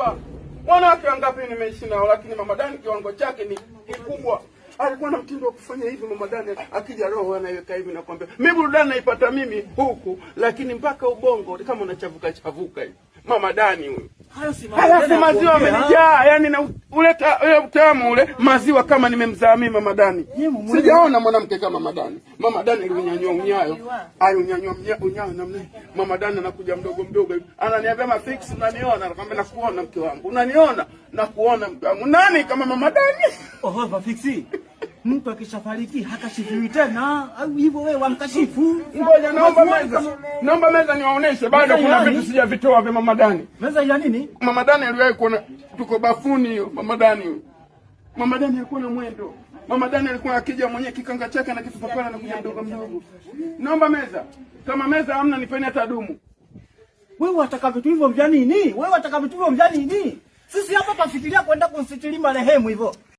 hapa. Wanawake wangapi nimeishi nao, lakini Mama Dani kiwango chake ni kikubwa. Alikuwa na mtindo wa kufanya hivi Mama Dani, akija roho anaiweka hivi na kwambia, "Mimi burudani naipata mimi huku, lakini mpaka ubongo kama unachavuka chavuka hivi." Mama Dani huyo. Halafu maziwa amenijaa, yani na uleta utamu ule maziwa kama nimemzaa mimi Mama Dani. Sijaona mwanamke kama Mama Dani. Mama Dani alinyanyua unyayo. Ayo unyanyua unyayo namna. Mama Dani anakuja mdogo mdogo hivi. Ananiambia mafix, unaniona? Nakwambia nakuona mke wangu. Unaniona? Nakuona mke wangu. Nani kama Mama Dani? Oho mafix. Mtu akishafariki hakashifiwi tena au hivyo wewe wamkashifu. Ngoja naomba meza niwaoneshe, bado kuna vitu sijavitoa vya Mama Dani. Meza ya nini? Mama Dani aliwahi kuona tuko bafuni hiyo. Mama Dani huyo. Mama Dani alikuwa na mwendo. Mama Dani alikuwa akija mwenyewe kikanga chake na kitupapala na kuja mdogo mdogo. Naomba meza. Kama meza hamna nipeni hata dumu. Wewe wataka vitu hivyo vya nini? Wewe wataka vitu hivyo vya nini? Sisi hapa pafikiria kwenda kumsitiri marehemu hivyo.